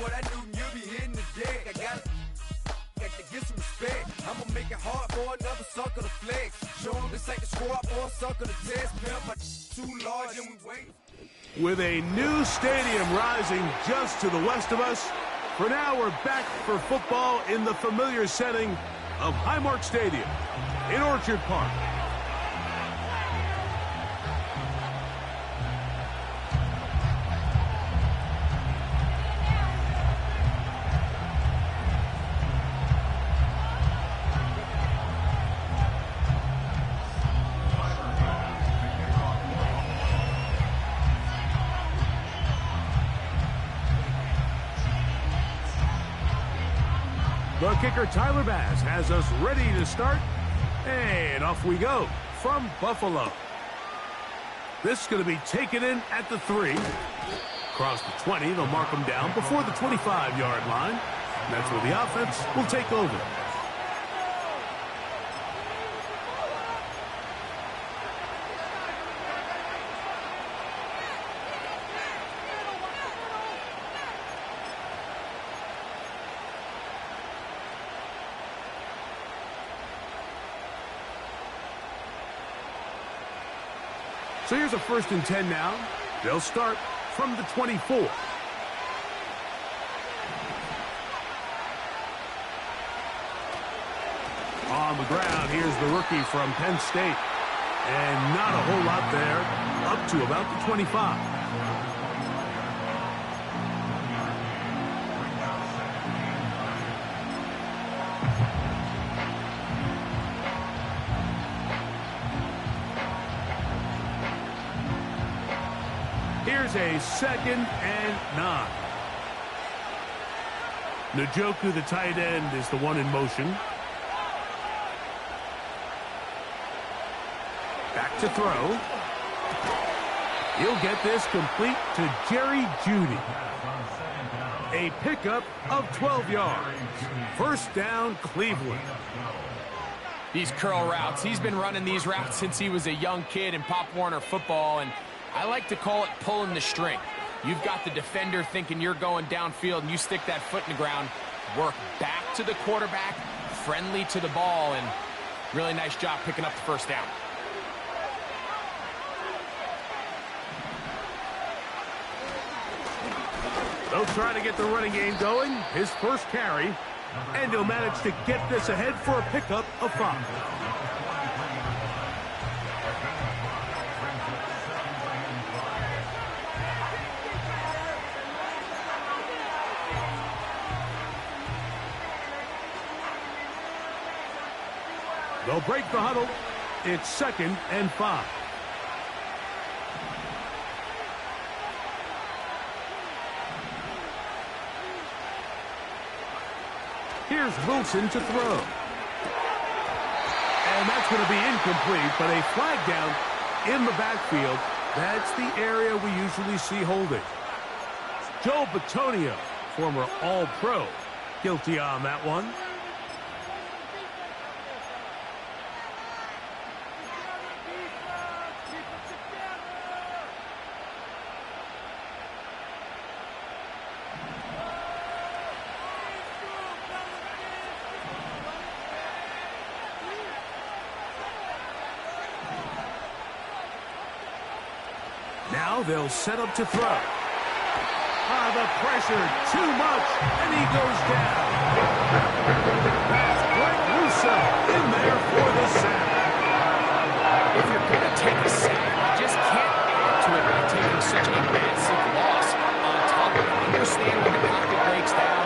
what I do, you'll be hitting the deck. I got to get some respect. I'ma make it hard for another sucker to flex. Show him this ain't the squad for a sucker to test. Pimp, my too large and we wait. With a new stadium rising just to the west of us, for now we're back for football in the familiar setting of Highmark Stadium in Orchard Park. The kicker, Tyler Bass, has us ready to start, and off we go from Buffalo. This is going to be taken in at the 3. Across the 20, they'll mark them down before the 25-yard line. And that's where the offense will take over. So here's a 1st and 10 now. They'll start from the 24. On the ground, here's the rookie from Penn State. And not a whole lot there, up to about the 25. Here's a 2nd and 9. Njoku, the tight end, is the one in motion. Back to throw. He'll get this complete to Jerry Jeudy. A pickup of 12 yards. 1st down, Cleveland. These curl routes, he's been running these routes since he was a young kid in Pop Warner football, and I like to call it pulling the string. You've got the defender thinking you're going downfield, and you stick that foot in the ground, work back to the quarterback, friendly to the ball, and really nice job picking up the 1st down. They'll try to get the running game going. His 1st carry, and he'll manage to get this ahead for a pickup of 5. They'll break the huddle. It's 2nd and 5. Here's Wilson to throw. And that's going to be incomplete, but a flag down in the backfield. That's the area we usually see holding. Joe Bitonio, former All-Pro, guilty on that one. Now they'll set up to throw. The pressure, too much, and he goes down. That's Greg Russo in there for the sack. If you're going to take a sack, you just can't add to it by taking such a massive loss. On top of it, understand when the pocket breaks down,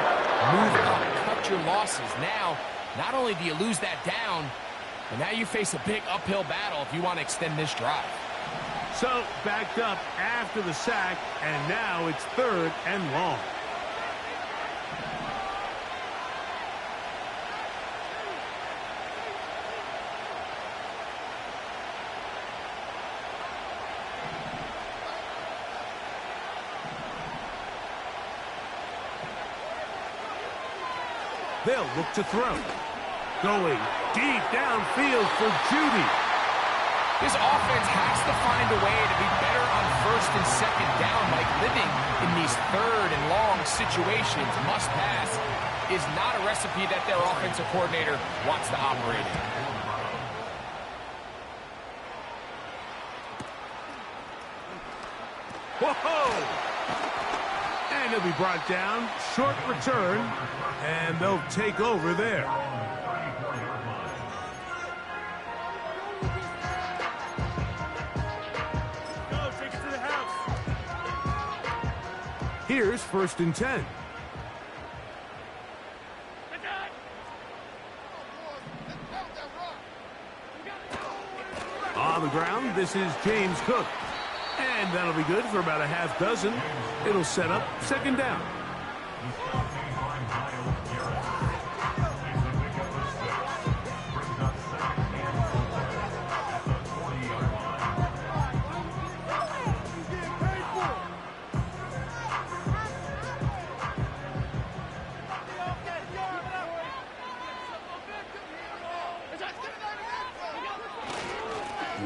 move up, cut your losses. Now, not only do you lose that down, but now you face a big uphill battle if you want to extend this drive. So, backed up after the sack, and now it's 3rd and long. They'll look to throw. Going deep downfield for Jeudy. This offense has to find a way to be better on first and second down, like living in these third and long situations. Must pass is not a recipe that their offensive coordinator wants to operate in. Whoa! And he'll be brought down. Short return. And they'll take over there. Here's 1st and 10. On the ground, this is James Cook. And that'll be good for about a half dozen. It'll set up 2nd down.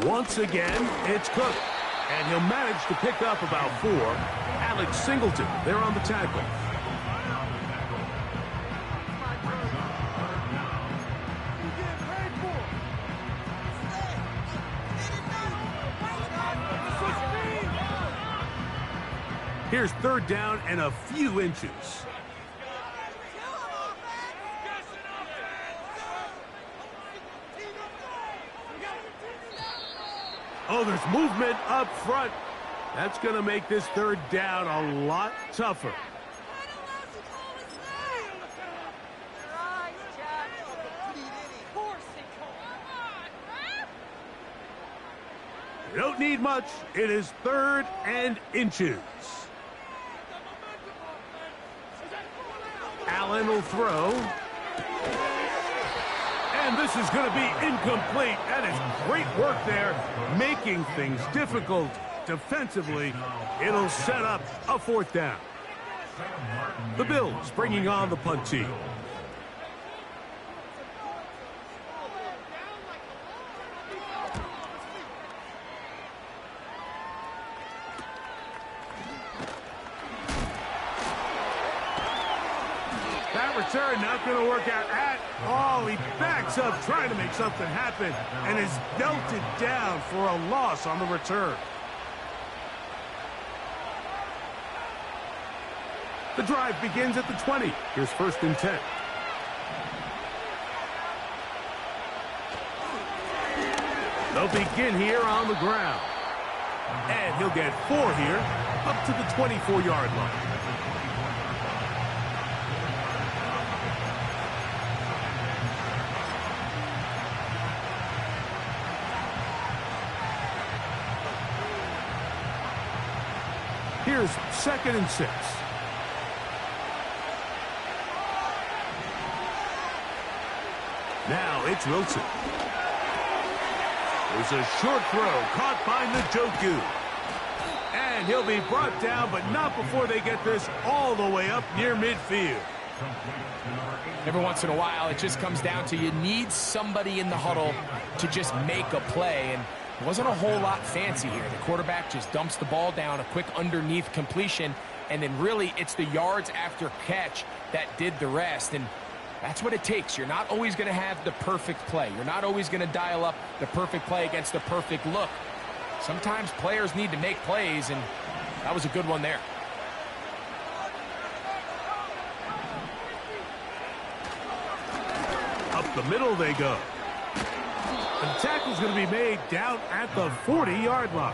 Once again, it's Cook. And he'll manage to pick up about 4. Alex Singleton, there on the tackle. Here's 3rd down and a few inches. Oh, there's movement up front. That's going to make this 3rd down a lot tougher. You don't need much. It is 3rd and inches. Allen will throw. And this is going to be incomplete. That is great work there, making things difficult defensively. It'll set up a 4th down. The Bills bringing on the punt team. Return not going to work out at all. He backs up trying to make something happen and is belted down for a loss on the return. The drive begins at the 20. Here's 1st and 10. They'll begin here on the ground. And he'll get 4 here up to the 24-yard line. Here's 2nd and 6. Now it's Wilson. There's a short throw caught by Njoku. And he'll be brought down, but not before they get this all the way up near midfield. Every once in a while, it just comes down to you need somebody in the huddle to just make a play. And it wasn't a whole lot fancy here. The quarterback just dumps the ball down, a quick underneath completion, and then really it's the yards after catch that did the rest. And that's what it takes. You're not always going to have the perfect play. You're not always going to dial up the perfect play against the perfect look. Sometimes players need to make plays, and that was a good one there. Up the middle they go. The tackle's going to be made down at the 40-yard line.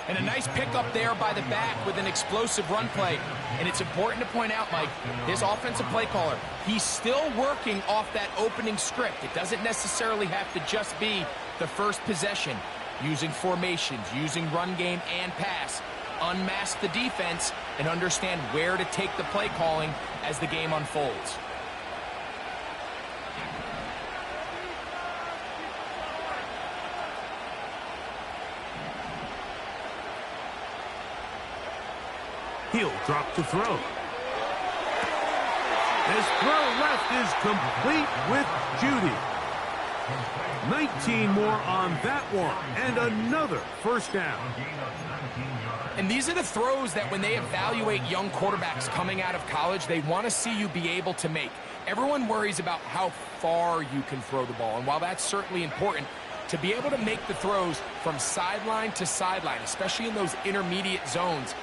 And a nice pickup there by the back with an explosive run play. And it's important to point out, Mike, his offensive play caller, he's still working off that opening script. It doesn't necessarily have to just be the first possession. Using formations, using run game and pass. Unmask the defense and understand where to take the play calling as the game unfolds. He'll drop to throw. His throw left is complete with Judy. 19 more on that one, and another first down. And these are the throws that when they evaluate young quarterbacks coming out of college, they want to see you be able to make. Everyone worries about how far you can throw the ball, and while that's certainly important, to be able to make the throws from sideline to sideline, especially in those intermediate zones,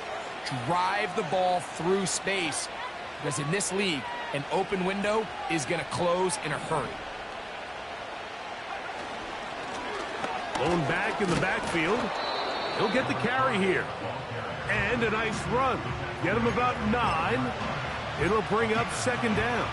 drive the ball through space, because in this league, an open window is going to close in a hurry. Blown back in the backfield. He'll get the carry here. And a nice run. Get him about 9. It'll bring up second down.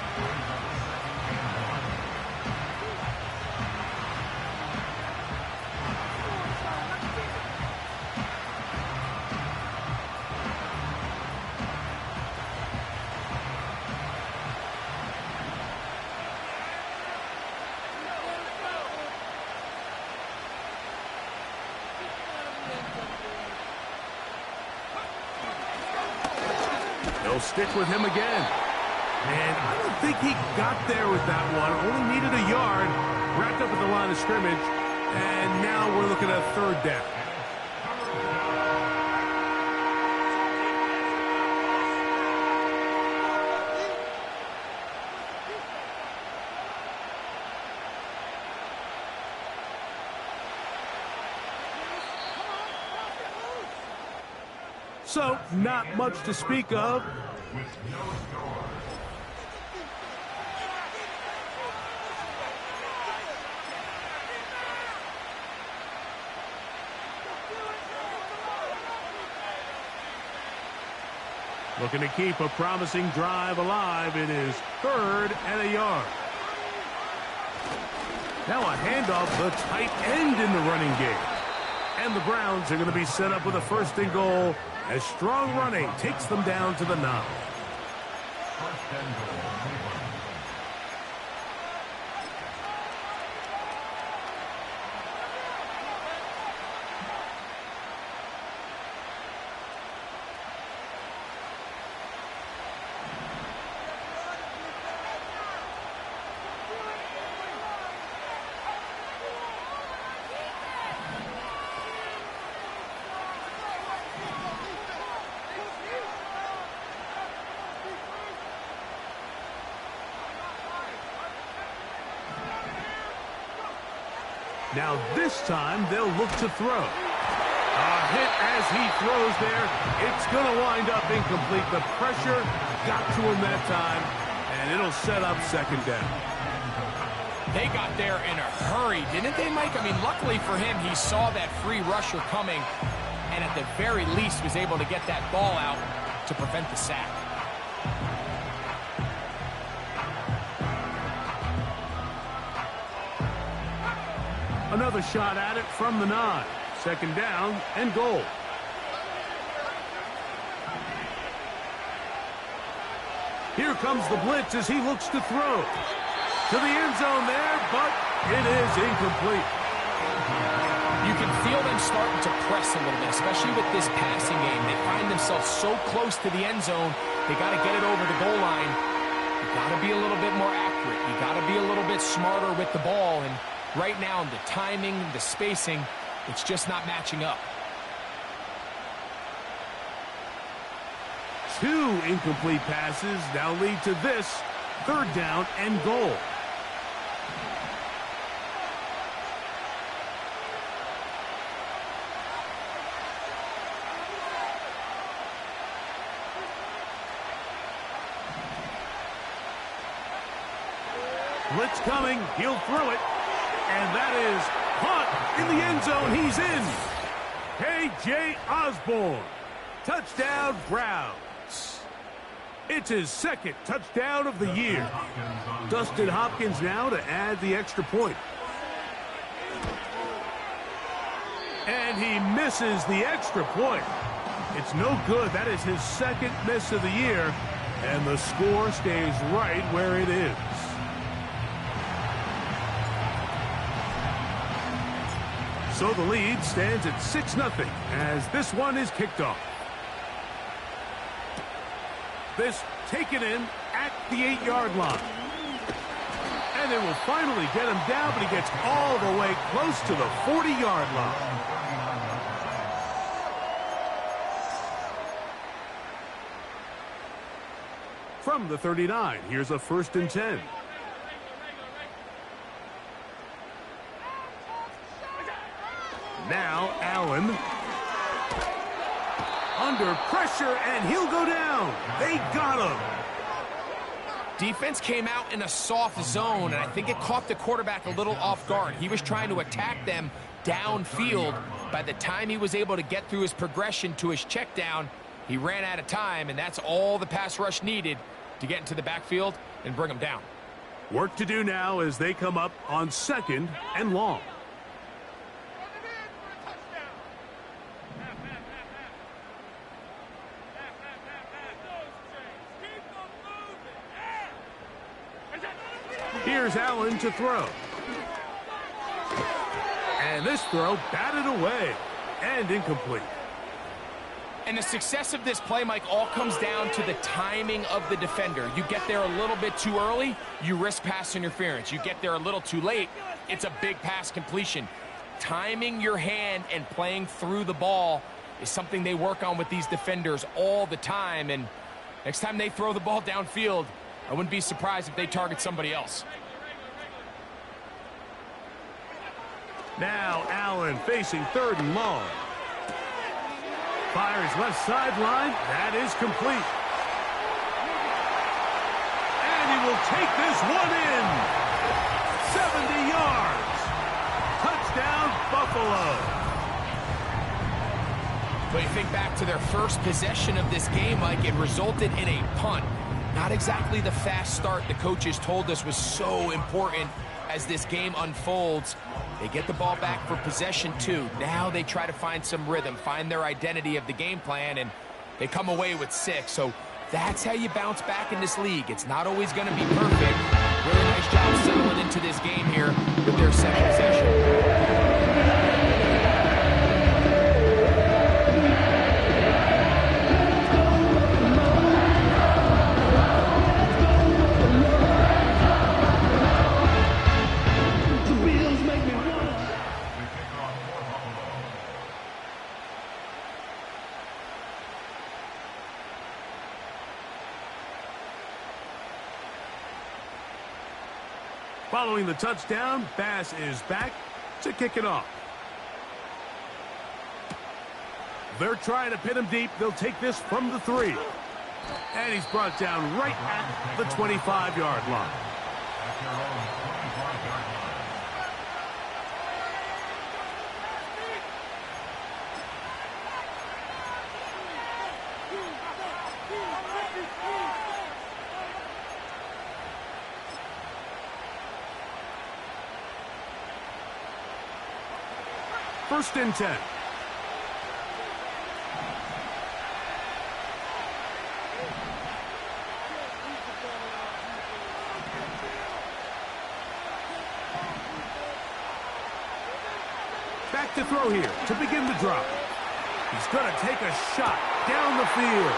They'll stick with him again. And I don't think he got there with that one. Only needed a yard. Wrapped up at the line of scrimmage. And now we're looking at third down. So, not much to speak of. Looking to keep a promising drive alive. It is 3rd and a yard. Now a handoff, the tight end in the running game. And the Browns are going to be set up with a 1st and goal as strong running takes them down to the 9. Now this time they'll look to throw. A hit as he throws there. It's going to wind up incomplete. The pressure got to him that time, and it'll set up second down. They got there in a hurry, didn't they, Mike? I mean, luckily for him, he saw that free rusher coming, and at the very least was able to get that ball out to prevent the sack. Another shot at it from the 9. Second down and goal. Here comes the blitz as he looks to throw. To the end zone there, but it is incomplete. You can feel them starting to press a little bit, especially with this passing game. They find themselves so close to the end zone, they got to get it over the goal line. You got to be a little bit more accurate. You got to be a little bit smarter with the ball, and right now, the timing, the spacing, it's just not matching up. 2 incomplete passes now lead to this 3rd down and goal. Blitz coming. He'll throw it. And that is caught in the end zone. He's in. K.J. Osborne. Touchdown, Browns. It's his 2nd touchdown of the year. Dustin Hopkins now to add the extra point. And he misses the extra point. It's no good. That is his 2nd miss of the year. And the score stays right where it is. So the lead stands at 6-0 as this one is kicked off. This taken in at the 8-yard line. And they will finally get him down, but he gets all the way close to the 40-yard line. From the 39, here's a 1st and 10. Now Allen. Under pressure, and he'll go down. They got him. Defense came out in a soft zone, and I think it caught the quarterback a little off guard. He was trying to attack them downfield. By the time he was able to get through his progression to his check down, he ran out of time, and that's all the pass rush needed to get into the backfield and bring him down. Work to do now as they come up on 2nd and long. Here's Allen to throw. And this throw batted away and incomplete. And the success of this play, Mike, all comes down to the timing of the defender. You get there a little bit too early, you risk pass interference. You get there a little too late, it's a big pass completion. Timing your hand and playing through the ball is something they work on with these defenders all the time. And next time they throw the ball downfield, I wouldn't be surprised if they target somebody else. Now Allen facing 3rd and long. Fires left sideline. That is complete. And he will take this one in. 70 yards. Touchdown, Buffalo. But you think back to their first possession of this game, Mike, it resulted in a punt. Not exactly the fast start the coaches told us was so important as this game unfolds. They get the ball back for possession 2. Now they try to find some rhythm, find their identity of the game plan, and they come away with 6. So that's how you bounce back in this league. It's not always going to be perfect. Really nice job settling into this game here with their 2nd possession. Following the touchdown, Bass is back to kick it off. They're trying to pin him deep. They'll take this from the 3. And he's brought down right at the 25-yard line. First and 10. Back to throw here to begin the drop. He's going to take a shot down the field.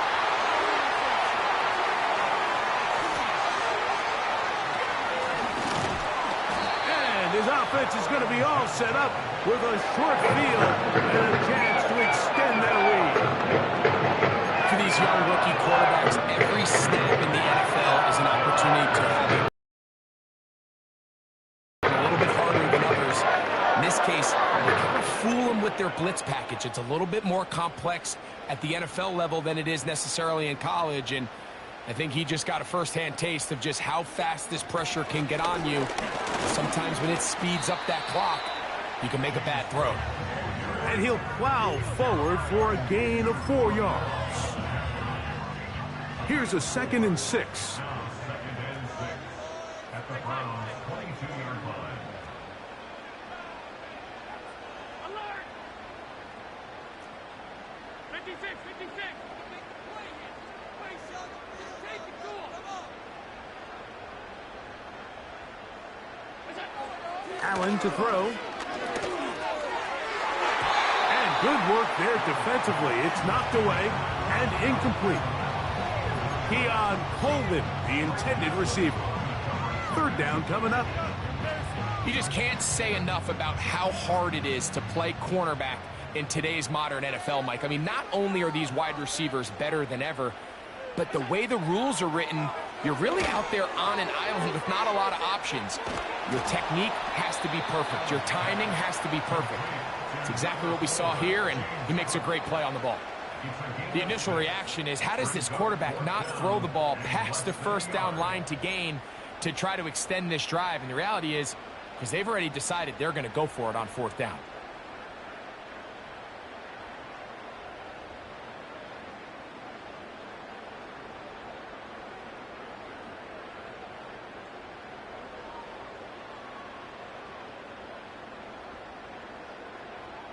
And his offense is going to be all set up with a short field and a chance to extend their lead. For these young rookie quarterbacks, every snap in the NFL is an opportunity to have a little bit harder than others. In this case, they kind of fool them with their blitz package. It's a little bit more complex at the NFL level than it is necessarily in college, and I think he just got a first-hand taste of just how fast this pressure can get on you. Sometimes when it speeds up that clock, you can make a bad throw. And he'll plow forward for a gain of 4 yards. Here's a 2nd and 6. Allen to throw. And good work there defensively. It's knocked away and incomplete. Keon Coleman, the intended receiver. Third down coming up. You just can't say enough about how hard it is to play cornerback in today's modern NFL, Mike. I mean, not only are these wide receivers better than ever, but the way the rules are written, you're really out there on an island with not a lot of options. Your technique has to be perfect. Your timing has to be perfect. It's exactly what we saw here, and he makes a great play on the ball. The initial reaction is, how does this quarterback not throw the ball past the first down line to gain to try to extend this drive? And the reality is, because they've already decided they're going to go for it on fourth down.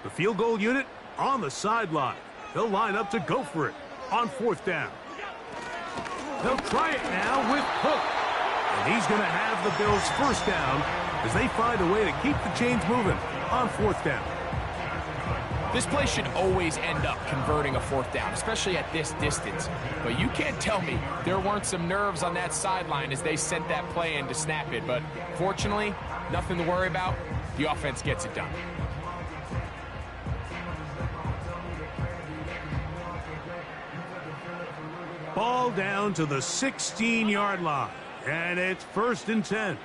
The field goal unit on the sideline. They'll line up to go for it on fourth down. They'll try it now with Hook. And he's going to have the Bills first down as they find a way to keep the chains moving on fourth down. This play should always end up converting a fourth down, especially at this distance. But you can't tell me there weren't some nerves on that sideline as they sent that play in to snap it. But fortunately, nothing to worry about. The offense gets it done. Ball down to the 16-yard line, and it's 1st and 10.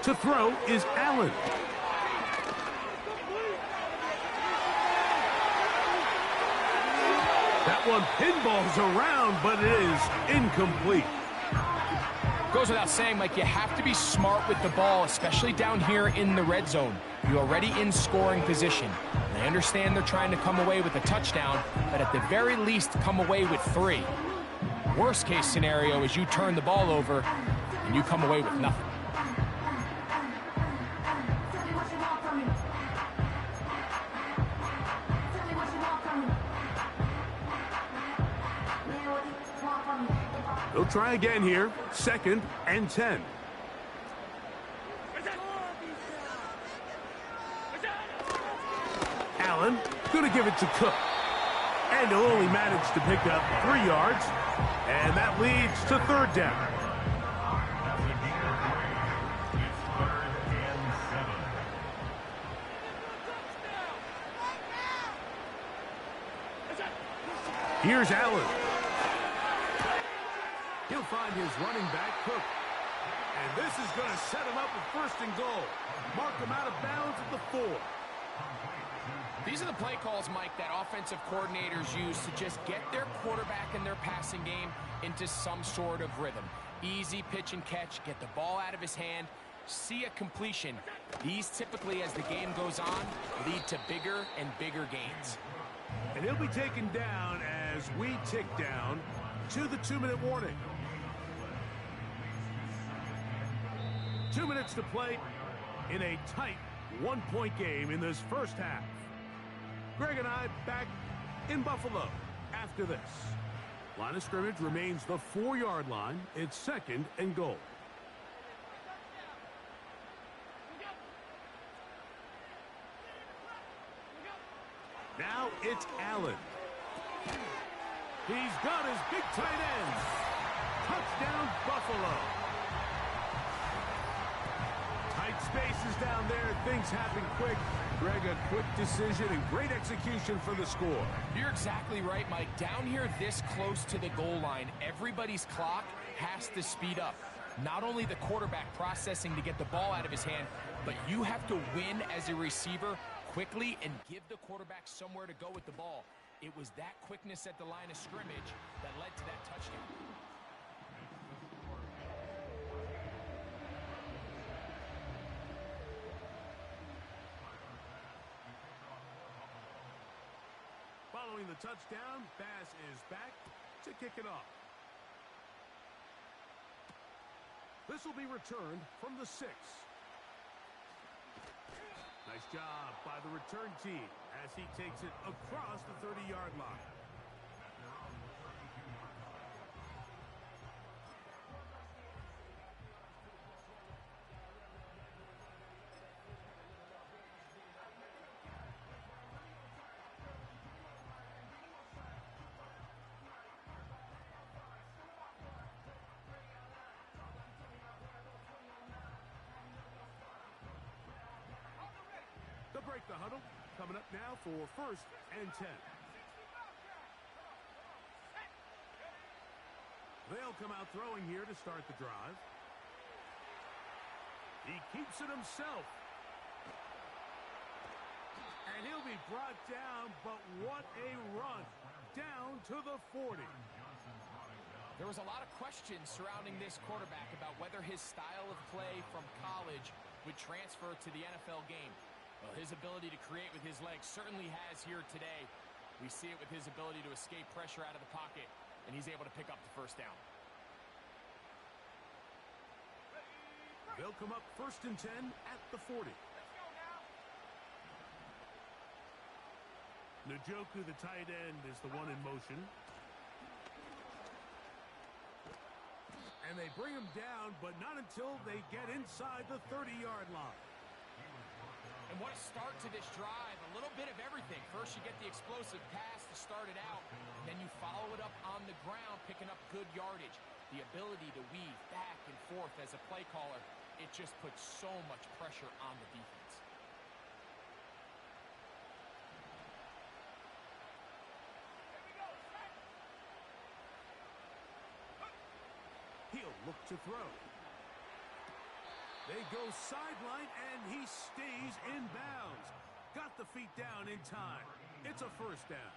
To throw is Allen. That one pinballs around, but it is incomplete. Goes without saying, Mike, you have to be smart with the ball, especially down here in the red zone. You're already in scoring position. And I understand they're trying to come away with a touchdown, but at the very least, come away with 3. Worst case scenario is you turn the ball over and you come away with nothing. They'll try again here. 2nd and 10. Allen going to give it to Cook. And he'll only manage to pick up 3 yards. And that leads to 3rd down. Here's Allen. He'll find his running back, Cook. And this is going to set him up with 1st and goal. Mark him out of bounds at the 4. These are the play calls, Mike, that offensive coordinators use to just get their quarterback and their passing game into some sort of rhythm. Easy pitch and catch, get the ball out of his hand, see a completion. These typically, as the game goes on, lead to bigger and bigger gains. And he'll be taken down as we tick down to the 2-minute warning. 2 minutes to play in a tight 1-point game in this first half. Greg and I back in Buffalo after this. Line of scrimmage remains the 4-yard line. It's 2nd and goal. Now it's Allen. He's got his big tight end. Touchdown, Buffalo. Tight spaces down there. Things happen quick. Greg, a quick decision and great execution for the score. You're exactly right, Mike. Down here this close to the goal line, everybody's clock has to speed up. Not only the quarterback processing to get the ball out of his hand, but you have to win as a receiver quickly and give the quarterback somewhere to go with the ball. It was that quickness at the line of scrimmage that led to that touchdown. Following the touchdown, Bass is back to kick it off. This will be returned from the 6. Nice job by the return team as he takes it across the 30-yard line. break the huddle. Coming up now for 1st and 10. They'll come out throwing here to start the drive. He keeps it himself. And he'll be brought down, but what a run. Down to the 40. There was a lot of questions surrounding this quarterback about whether his style of play from college would transfer to the NFL game. Well, his ability to create with his legs certainly has here today. We see it with his ability to escape pressure out of the pocket, and he's able to pick up the first down. They'll come up 1st and 10 at the 40. Njoku, the tight end, is the one in motion. And they bring him down, but not until they get inside the 30-yard line. And what a start to this drive. A little bit of everything. First, you get the explosive pass to start it out, and then you follow it up on the ground, picking up good yardage. The ability to weave back and forth as a play caller, it just puts so much pressure on the defense. He'll look to throw. They go sideline, and he stays in bounds. Got the feet down in time. It's a first down.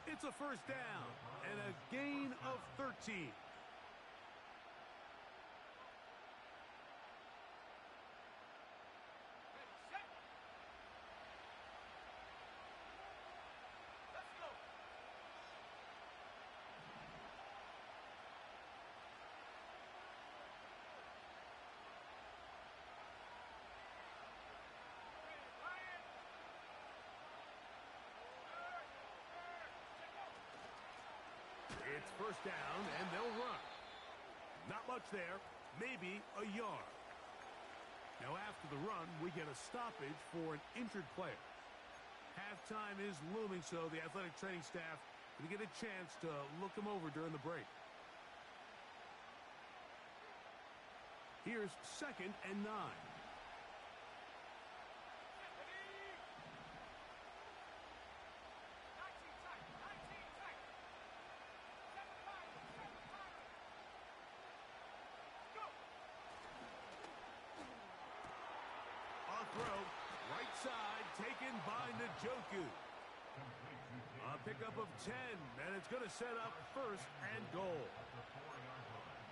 It's a first down and a gain of 13. It's first down, and they'll run. Not much there, maybe a yard. Now after the run, we get a stoppage for an injured player. Halftime is looming, so the athletic training staff going to get a chance to look him over during the break. Here's 2nd and 9. Right side, taken by Njoku. A pickup of 10, and it's going to set up 1st and goal.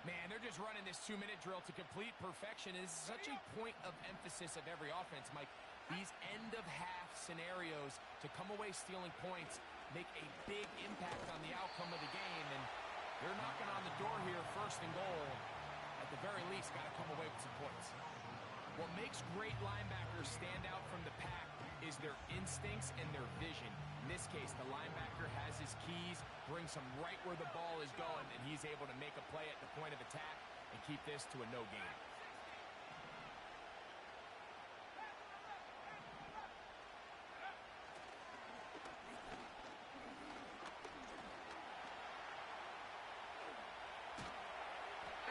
Man, they're just running this 2-minute drill to complete perfection. It is such a point of emphasis of every offense, Mike. These end-of-half scenarios to come away stealing points make a big impact on the outcome of the game, and they're knocking on the door here, 1st and goal. At the very least, got to come away with some points. What makes great linebackers stand out from the pack is their instincts and their vision. In this case, the linebacker has his keys, brings him right where the ball is going, and he's able to make a play at the point of attack and keep this to a no gain.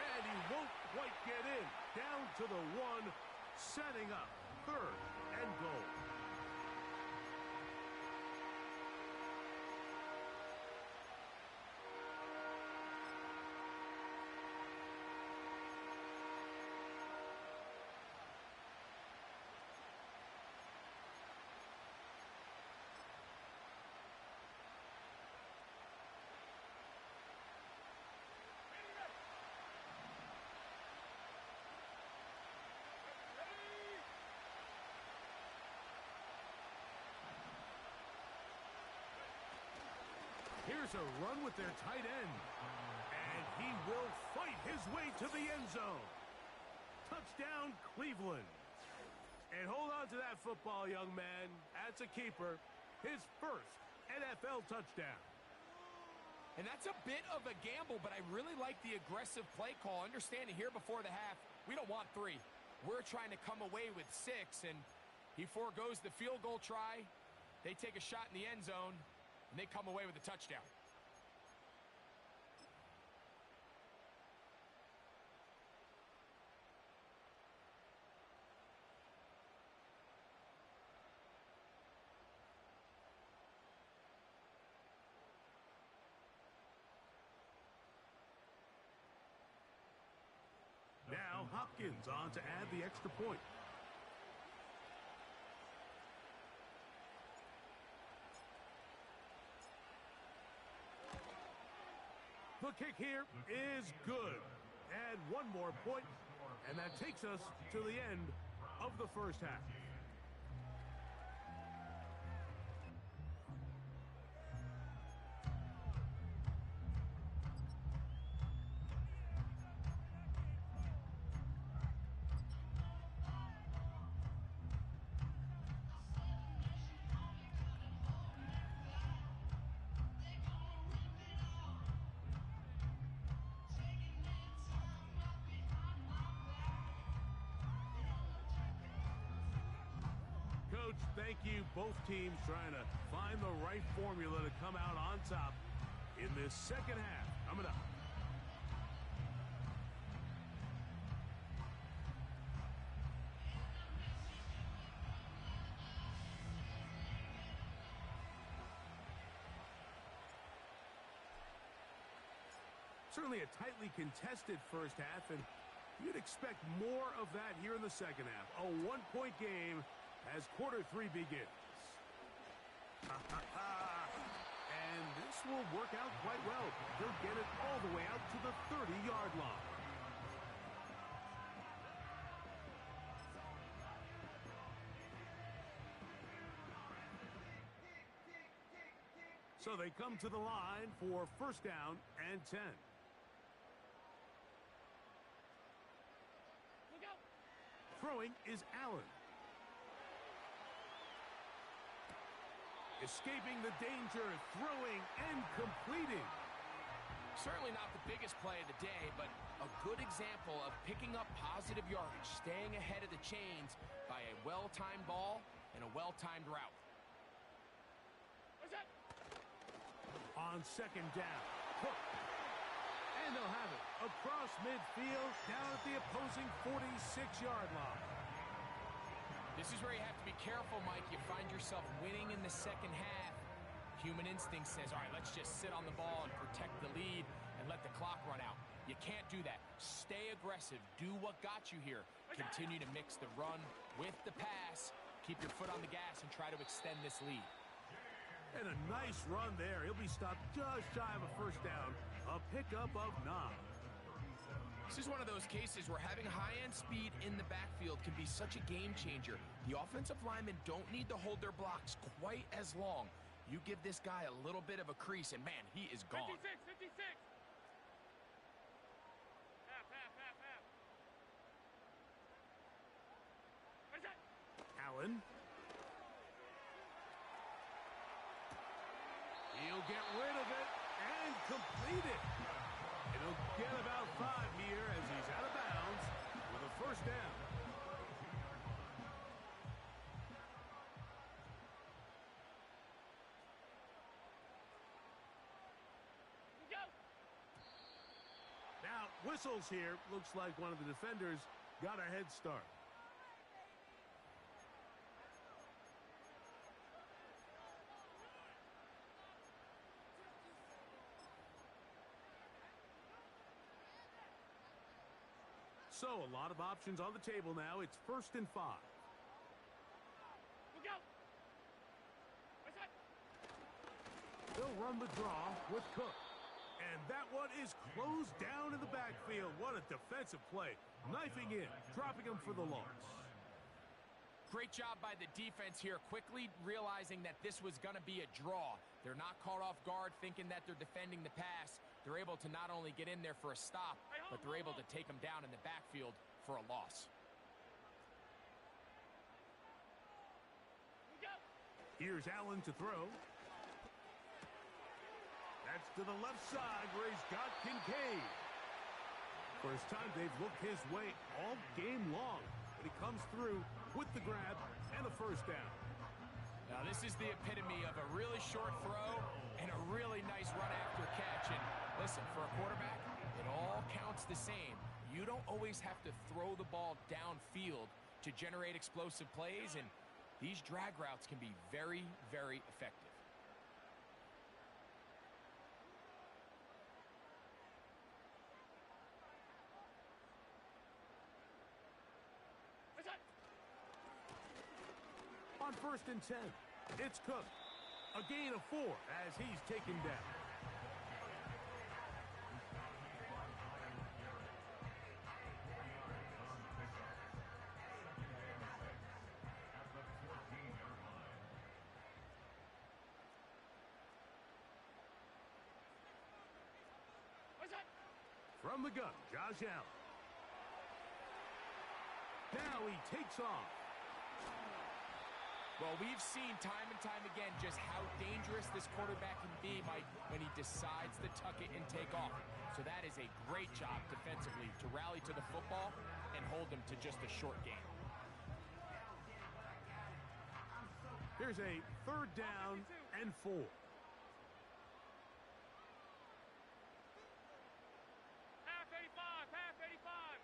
And he won't quite get in. Down to the 1. Setting up 3rd and goal. Here's a run with their tight end. And he will fight his way to the end zone. Touchdown, Cleveland. And hold on to that football, young man. That's a keeper. His 1st NFL touchdown. And that's a bit of a gamble, but I really like the aggressive play call. Understanding here before the half, we don't want 3. We're trying to come away with 6, and he foregoes the field goal try. They take a shot in the end zone, and they come away with a touchdown. Now Hopkins on to add the extra point. The kick here is good. Add one more point, and that takes us to the end of the first half. Coach, thank you. Both teams trying to find the right formula to come out on top in this second half. Coming up. Certainly a tightly contested first half, and you'd expect more of that here in the second half. A one-point game as quarter three begins. And this will work out quite well. He'll get it all the way out to the 30-yard line. So they come to the line for first down and 10. Throwing is Allen. Escaping the danger, throwing and completing. Certainly not the biggest play of the day, but a good example of picking up positive yardage, staying ahead of the chains by a well-timed ball and a well-timed route. On second down, Cook. And they'll have it across midfield down at the opposing 46-yard line. This is where you have to be careful, Mike. You find yourself winning in the second half. Human instinct says, all right, let's just sit on the ball and protect the lead and let the clock run out. You can't do that. Stay aggressive. Do what got you here. Continue to mix the run with the pass. Keep your foot on the gas and try to extend this lead. And a nice run there. He'll be stopped just shy of a first down. A pickup of 9. This is one of those cases where having high-end speed in the backfield can be such a game changer. The offensive linemen don't need to hold their blocks quite as long. You give this guy a little bit of a crease, and man, he is gone. 56, 56. Half. What's that? Allen. He'll get rid of it and complete it. And he'll get about 5 here as he's out of bounds with a first down. Go. Now, whistles here. Looks like one of the defenders got a head start. So, a lot of options on the table now. It's 1st and 5. We'll go. What's that? They'll run the draw with Cook. And that one is closed down in the backfield. What a defensive play. Knifing in, dropping him for the loss. Great job by the defense here, quickly realizing that this was going to be a draw. They're not caught off guard thinking that they're defending the pass. They're able to not only get in there for a stop, but they're able to take them down in the backfield for a loss. Here's Allen to throw. That's to the left side where he's got Kincaid. First time they've looked his way all game long. But he comes through with the grab and a first down. Now this is the epitome of a really short throw and a really nice run after catch. And listen, for a quarterback, it all counts the same. You don't always have to throw the ball downfield to generate explosive plays, and these drag routes can be very, very effective. On 1st and 10, it's Cook. A gain of 4 as he's taken down. What's that? From the gun, Josh Allen. Now he takes off. Well, we've seen time and time again just how dangerous this quarterback can be, Mike, when he decides to tuck it and take off. So that is a great job defensively to rally to the football and hold them to just a short game. Here's a 3rd down and 4. Half 85, half 85.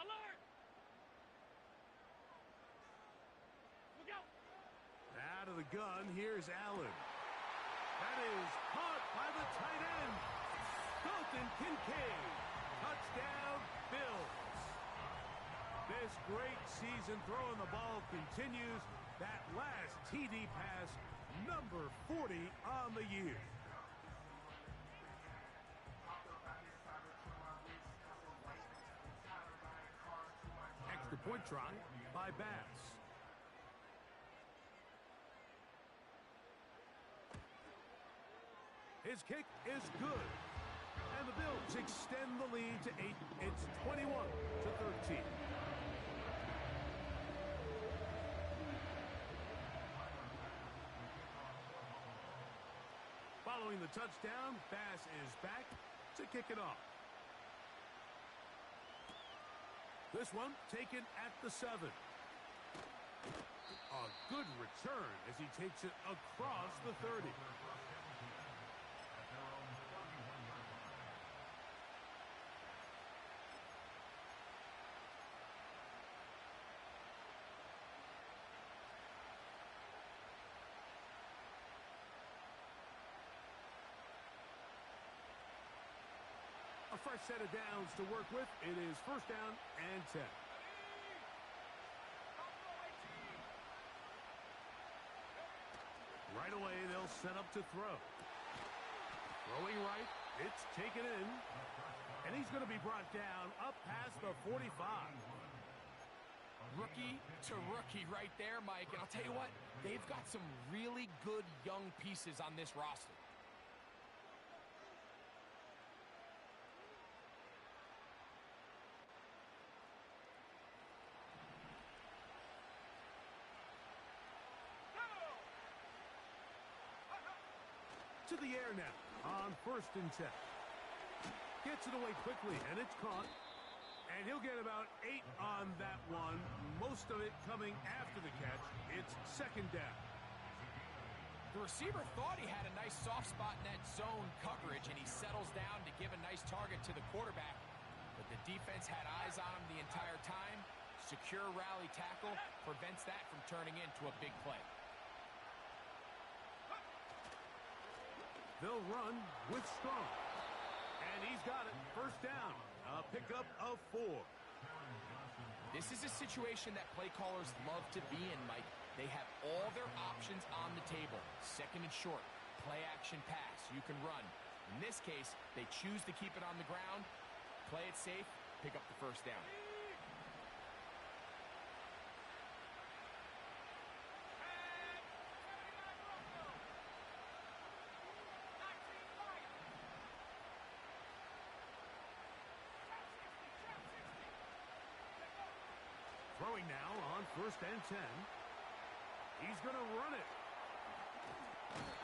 Alert! Look out! Out of the gun, here's Allen. That is caught by the tight end. Dalton Kincaid. Touchdown, Bills. This great season throwing the ball continues. That last TD pass, number 40 on the year. Extra point try by Bass. His kick is good. And the Bills extend the lead to 8. It's 21-13. Following the touchdown, Bass is back to kick it off. This one taken at the 7. A good return as he takes it across the 30. A fresh set of downs to work with. It is 1st down and 10. Right away, they'll set up to throw. Throwing right, it's taken in. And he's going to be brought down up past the 45. Rookie to rookie right there, Mike. And I'll tell you what, they've got some really good young pieces on this roster. To the air now on 1st and 10. Gets it away quickly, and it's caught. And he'll get about 8 on that one, most of it coming after the catch. It's 2nd down. The receiver thought he had a nice soft spot in that zone coverage, and he settles down to give a nice target to the quarterback. But the defense had eyes on him the entire time. Secure rally tackle prevents that from turning into a big play. They'll run with Strong. And he's got it. 1st down. A pickup of 4. This is a situation that play callers love to be in, Mike. They have all their options on the table. 2nd and short. Play action pass. You can run. In this case, they choose to keep it on the ground, play it safe, pick up the 1st down. Throwing now on 1st and 10. He's going to run it.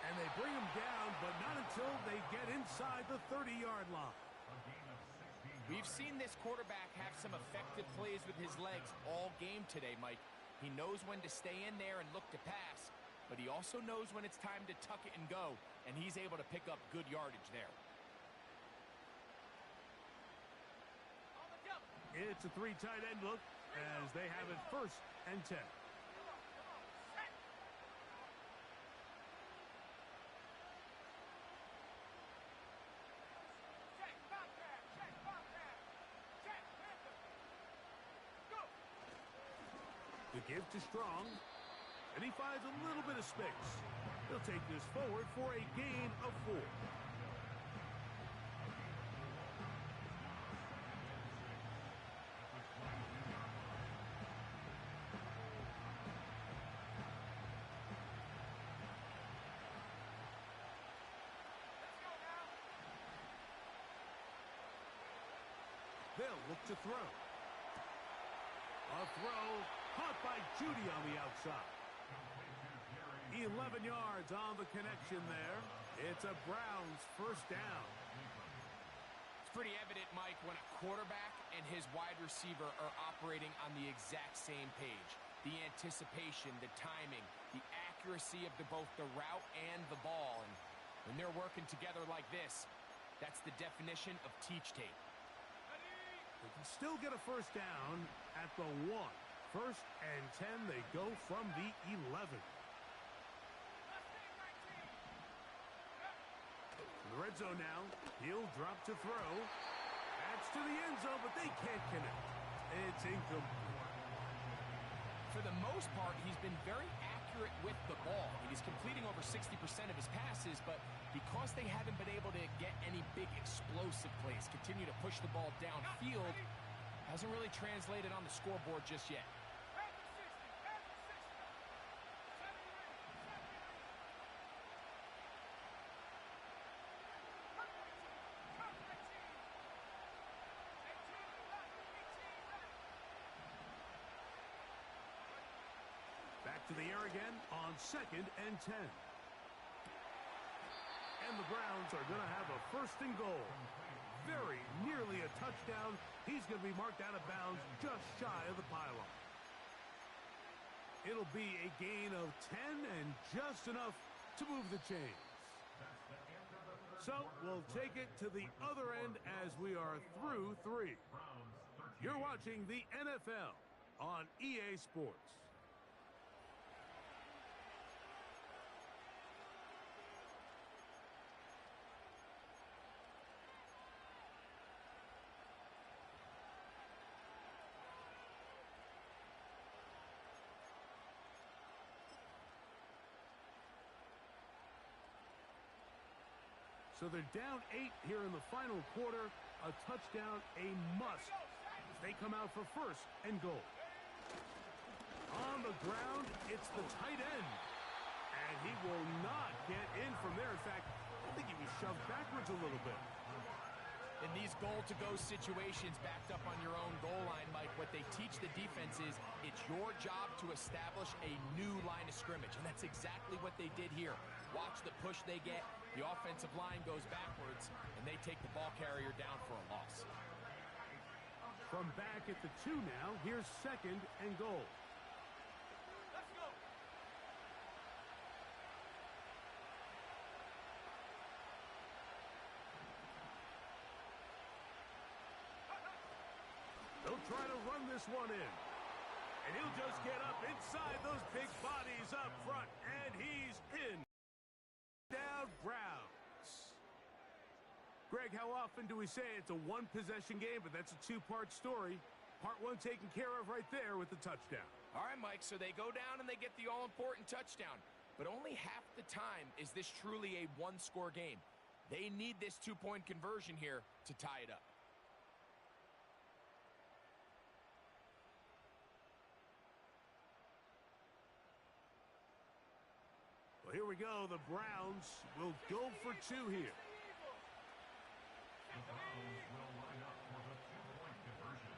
And they bring him down, but not until they get inside the 30-yard line. We've seen this quarterback have some effective plays with his legs all game today, Mike. He knows when to stay in there and look to pass, but he also knows when it's time to tuck it and go, and he's able to pick up good yardage there. It's a 3 tight end look as they have it 1st and 10. The give to Strong. And he finds a little bit of space. He'll take this forward for a gain of 4. They'll look to throw. A throw caught by Judy on the outside. 11 yards on the connection there. It's a Browns first down. It's pretty evident, Mike, when a quarterback and his wide receiver are operating on the exact same page. The anticipation, the timing, the accuracy of both the route and the ball. And when they're working together like this, that's the definition of teach tape. They can still get a first down at the 1. First and 10, they go from the 11. In the red zone now, he'll drop to throw. That's to the end zone, but they can't connect. It's incomplete. For the most part, he's been very accurate with the ball. He's completing over 60% of his passes, but because they haven't been able to get any big explosive plays, continue to push the ball downfield, hasn't really translated on the scoreboard just yet. Back to the air again on 2nd and 10. And the Browns are going to have a first and goal. Very nearly a touchdown. He's going to be marked out of bounds just shy of the pylon. It'll be a gain of 10 and just enough to move the chains. So we'll take it to the other end as we are through 3. You're watching the NFL on EA Sports. So they're down 8 here in the final quarter. A touchdown, a must. They come out for first and goal. On the ground, it's the tight end. And he will not get in from there. In fact, I think he was shoved backwards a little bit. In these goal-to-go situations backed up on your own goal line, Mike, what they teach the defense is it's your job to establish a new line of scrimmage, and that's exactly what they did here. Watch the push they get. The offensive line goes backwards, and they take the ball carrier down for a loss. From back at the 2 now, here's 2nd and goal. Let's go. They'll try to run this one in. And he'll just get up inside those big bodies up front. And he's in. Down Browns. Greg, how often do we say it's a one-possession game, but that's a two-part story? Part 1 taken care of right there with the touchdown. All right, Mike, so they go down and they get the all-important touchdown. But only half the time is this truly a one-score game. They need this two-point conversion here to tie it up. Well, here we go. The Browns will go for 2 here. The Browns will line up for the two-point conversion.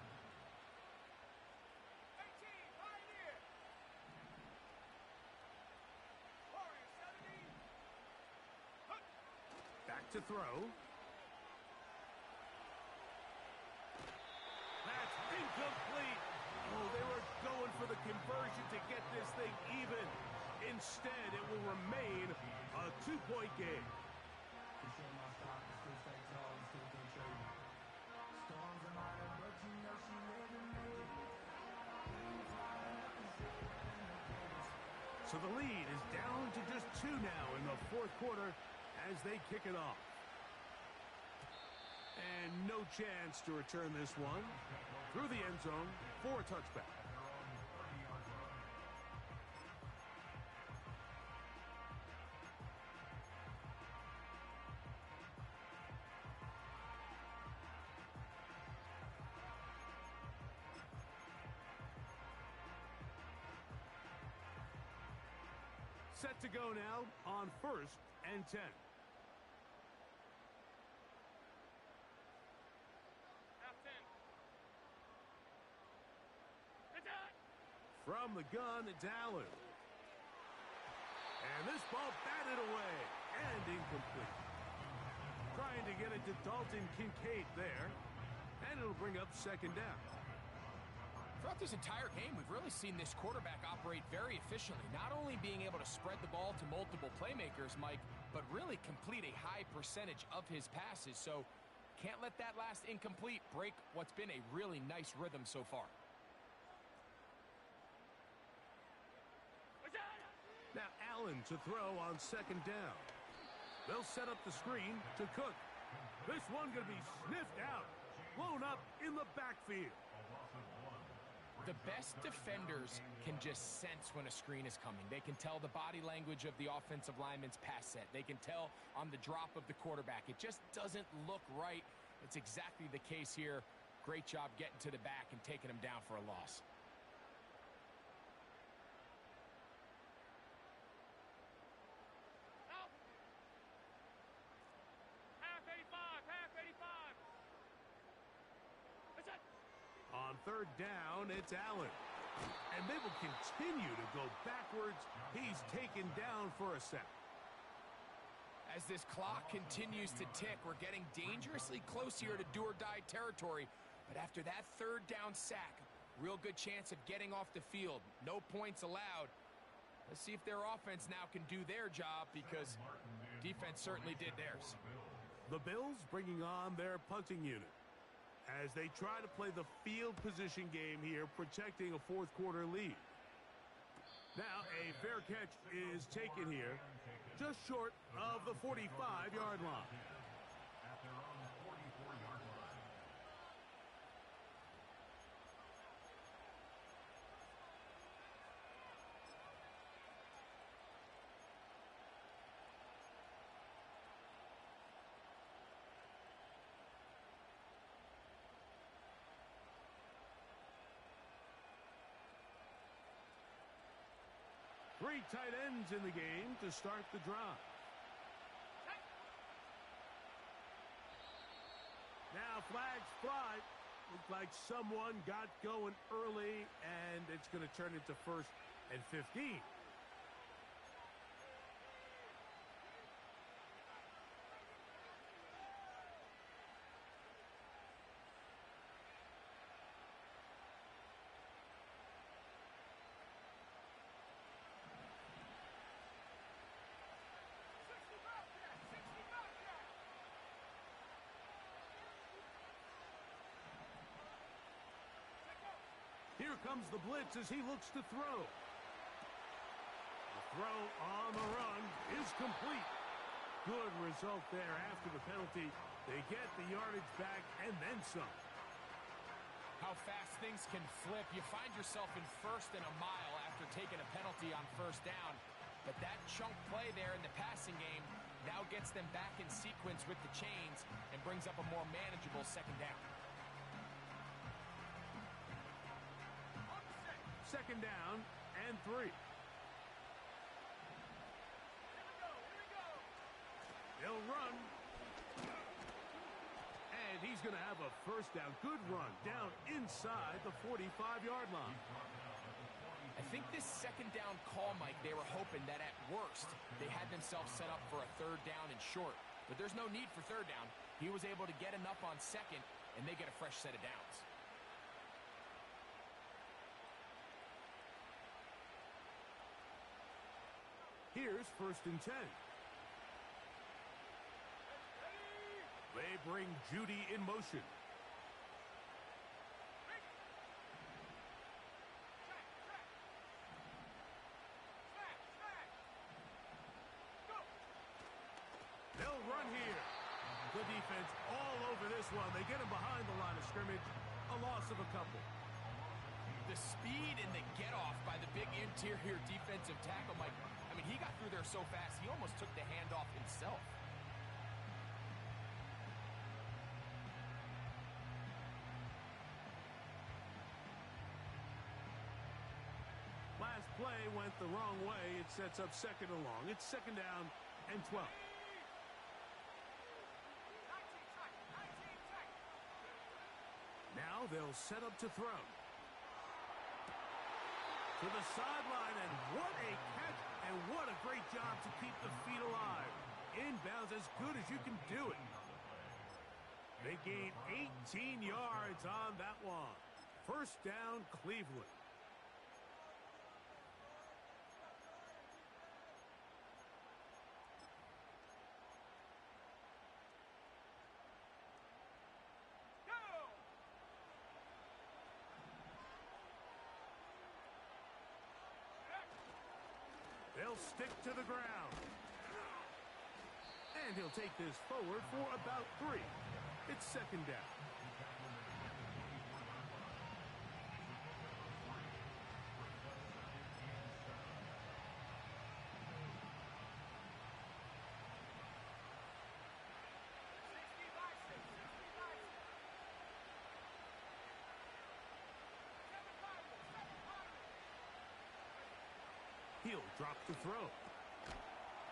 18, Pioneer. Warrior 70. Back to throw. That's incomplete. Oh, they were going for the conversion to get this thing even. Instead, it will remain a 2-point game. So the lead is down to just 2 now in the 4th quarter as they kick it off. And no chance to return this one through the end zone for a touchback. Set to go now on 1st and 10. Half 10. It's out. From the gun, it's Allen. And this ball batted away and incomplete. Trying to get it to Dalton Kincaid there. And it'll bring up 2nd down. Throughout this entire game, we've really seen this quarterback operate very efficiently, not only being able to spread the ball to multiple playmakers, Mike, but really complete a high percentage of his passes. So can't let that last incomplete break what's been a really nice rhythm so far. It's out. Now Allen to throw on 2nd down. They'll set up the screen to Cook. This one going to be sniffed out. Blown up in the backfield. A loss of 1. The best defenders can just sense when a screen is coming. They can tell the body language of the offensive lineman's pass set. They can tell on the drop of the quarterback. It just doesn't look right. It's exactly the case here. Great job getting to the back and taking him down for a loss. Out. Half 85. Half 85. It's out. On 3rd down, it's Allen. And they will continue to go backwards. He's taken down for a sack. As this clock continues to tick, we're getting dangerously close here to do-or-die territory. But after that 3rd down sack, real good chance of getting off the field. No points allowed. Let's see if their offense now can do their job, because defense certainly did theirs. The Bills bringing on their punting unit as they try to play the field position game here, protecting a 4th quarter lead. Now a fair catch is taken here, just short of the 45-yard line. At their own 44-yard line. Three tight ends in the game to start the drive. Now flags fly. Looks like someone got going early, and it's going to turn into 1st and 15. Here comes the blitz as he looks to throw. The throw on the run is complete. Good result there after the penalty. They get the yardage back and then some. How fast things can flip. You find yourself in 1st and a mile after taking a penalty on 1st down. But that chunk play there in the passing game now gets them back in sequence with the chains and brings up a more manageable 2nd down. 2nd down and 3. They'll run. And he's going to have a 1st down. Good run down inside the 45-yard line. I think this 2nd down call, Mike, they were hoping that at worst they had themselves set up for a 3rd down and short. But there's no need for 3rd down. He was able to get enough on 2nd, and they get a fresh set of downs. Here's 1st and 10. They bring Judy in motion. They'll run here. The defense all over this one. They get him behind the line of scrimmage. A loss of a couple. The speed and the get-off by the big interior defensive tackle, Mike. I mean, he got through there so fast, he almost took the handoff himself. Last play went the wrong way. It sets up second and long. It's second down and 12. Now they'll set up to throw. To the sideline, and what a catch, and what a great job to keep the feet alive. Inbounds as good as you can do it. They gain 18 yards on that one. First down, Cleveland. They'll stick to the ground. And he'll take this forward for about 3. It's second down. He'll drop the throw.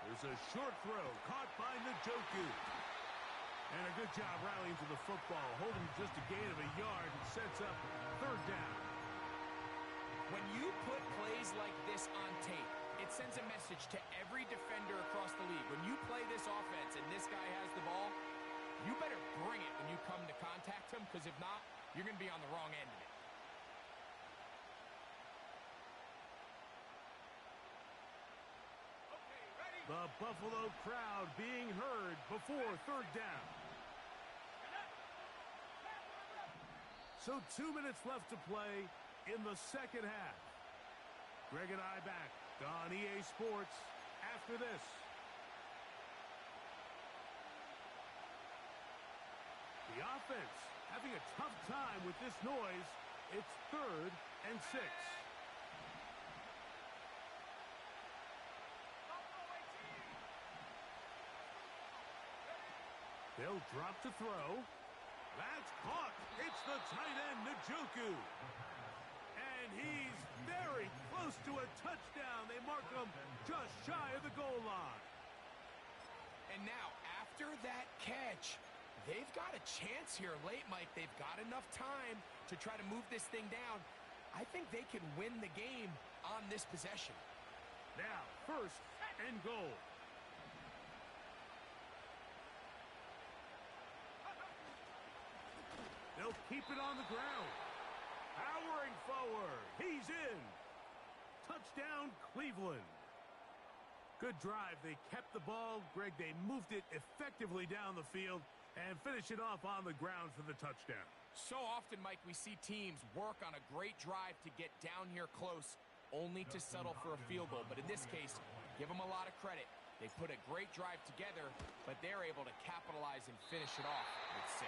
There's a short throw caught by Njoku. And a good job rallying to the football, holding just a gain of a yard and sets up third down. When you put plays like this on tape, it sends a message to every defender across the league. When you play this offense and this guy has the ball, you better bring it when you come to contact him, because if not, you're going to be on the wrong end of it. The Buffalo crowd being heard before third down. So 2 minutes left to play in the second half. Greg and I back on EA Sports after this. The offense having a tough time with this noise. It's 3rd and 6. They'll drop to throw. That's caught. It's the tight end, Njoku. And he's very close to a touchdown. They mark him just shy of the goal line. And now, after that catch, they've got a chance here late, Mike. They've got enough time to try to move this thing down. I think they can win the game on this possession. Now, 1st and goal. They'll keep it on the ground. Powering forward. He's in. Touchdown, Cleveland. Good drive. They kept the ball. Greg, they moved it effectively down the field and finish it off on the ground for the touchdown. So often, Mike, we see teams work on a great drive to get down here close, only to settle for a field goal. But in this case, give them a lot of credit. They put a great drive together, but they're able to capitalize and finish it off with 6.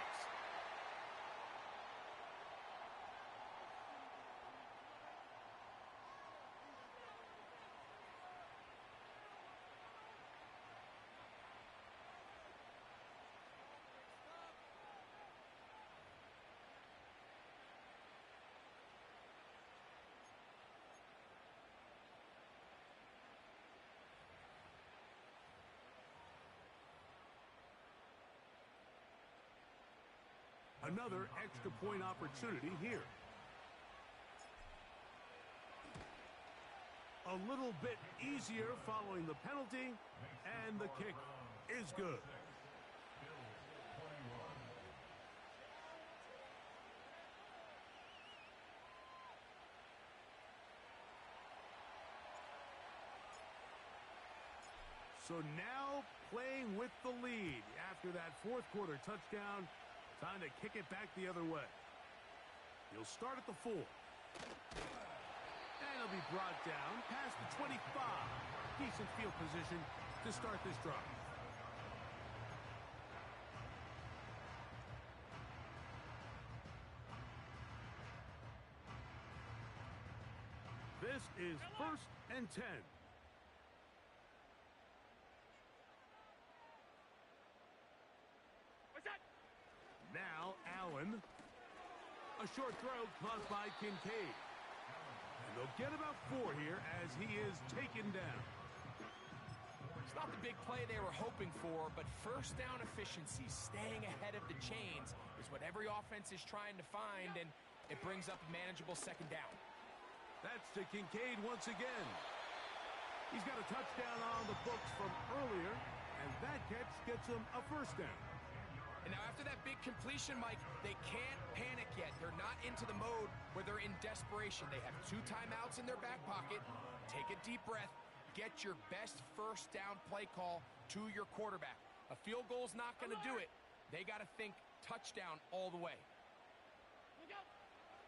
Another extra point opportunity here. A little bit easier following the penalty, and the kick is good. So now playing with the lead after that 4th quarter touchdown. Time to kick it back the other way. He'll start at the 4. And he'll be brought down past the 25. Decent field position to start this drive. This is 1st and 10. Now Allen. A short throw caught by Kincaid. They'll get about 4 here as he is taken down. It's not the big play they were hoping for, but first down efficiency, staying ahead of the chains, is what every offense is trying to find, and it brings up a manageable second down. That's to Kincaid once again. He's got a touchdown on the books from earlier, and that catch gets him a first down. And now after that big completion, Mike, they can't panic yet. They're not into the mode where they're in desperation. They have 2 timeouts in their back pocket. Take a deep breath. Get your best first down play call to your quarterback. A field goal's not going to do it. They got to think touchdown all the way.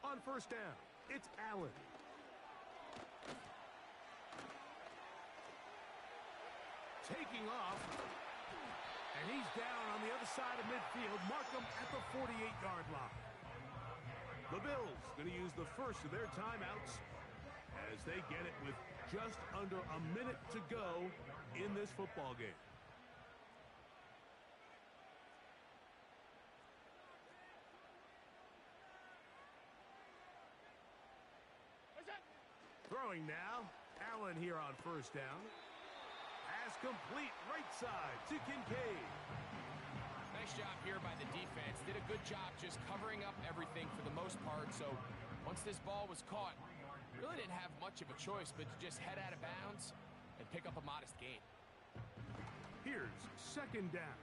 On first down, it's Allen. Taking off, and he's down on the other side of midfield. Mark him at the 48-yard line. The Bills going to use the first of their timeouts as they get it with just under a minute to go in this football game. Throwing now, Allen here on first down. Pass complete right side to Kincaid. Nice job here by the defense. Did a good job just covering up everything for the most part. So once this ball was caught, really didn't have much of a choice but to just head out of bounds and pick up a modest gain. Here's second down.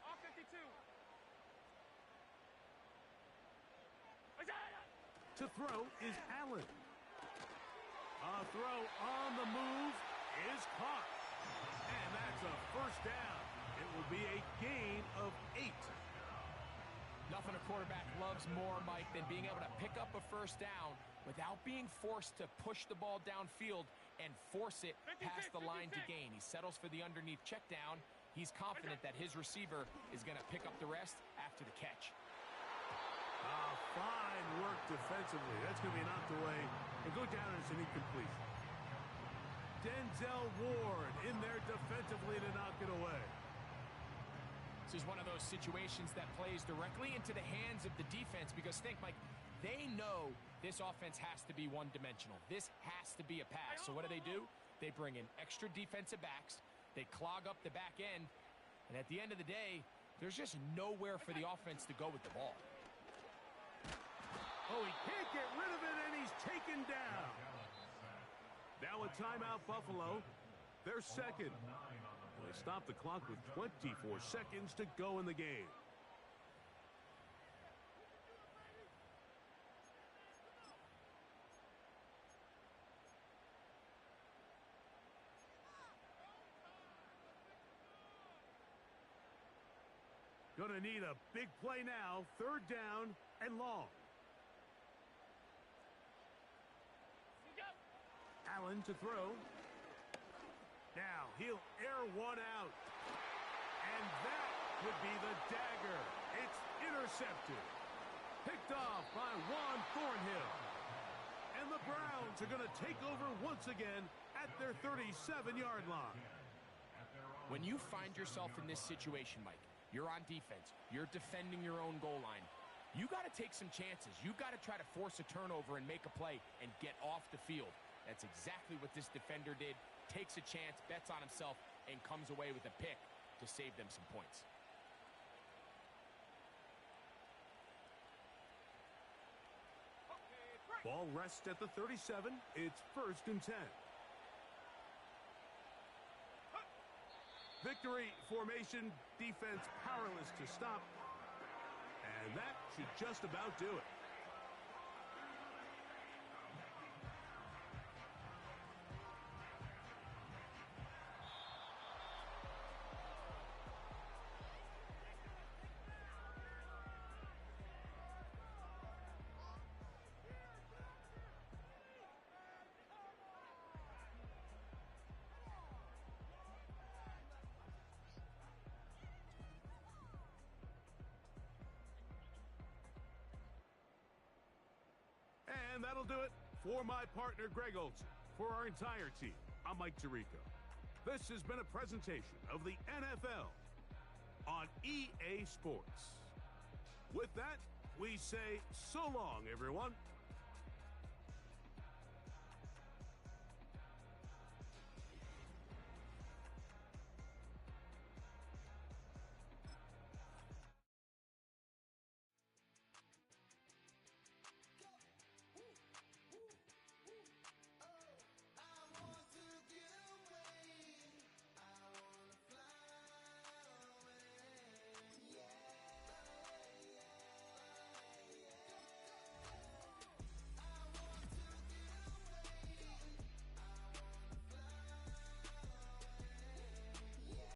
All 52. To throw is Allen. A throw on the move is caught. And that's a first down. It will be a gain of 8. Nothing a quarterback loves more, Mike, than being able to pick up a first down without being forced to push the ball downfield and force it past the line to gain. He settles for the underneath check down. He's confident that his receiver is going to pick up the rest after the catch. Fine work defensively. That's going to be knocked away and go down as an incompletion. Denzel Ward in there defensively to knock it away. This is one of those situations that plays directly into the hands of the defense because think, Mike, they know this offense has to be one-dimensional. This has to be a pass. So what do? They bring in extra defensive backs. They clog up the back end. And at the end of the day, there's just nowhere for the offense to go with the ball. Oh, he can't get rid of it, and he's taken down. Now a timeout, Buffalo. They're second. They stop the clock with 24 seconds to go in the game. Gonna need a big play now. Third down and long. Allen to throw. Now he'll air one out. And that would be the dagger. It's intercepted. Picked off by Juan Thornhill. And the Browns are going to take over once again at their 37-yard line. When you find yourself in this situation, Mike, you're on defense, you're defending your own goal line, you got to take some chances. You got to try to force a turnover and make a play and get off the field. That's exactly what this defender did. Takes a chance, bets on himself, and comes away with a pick to save them some points. Ball rests at the 37. It's 1st and 10. Victory formation, defense powerless to stop. And that should just about do it. And that'll do it for my partner, Greg Olson. For our entire team, I'm Mike Tirico. This has been a presentation of the NFL on EA Sports. With that, we say so long, everyone.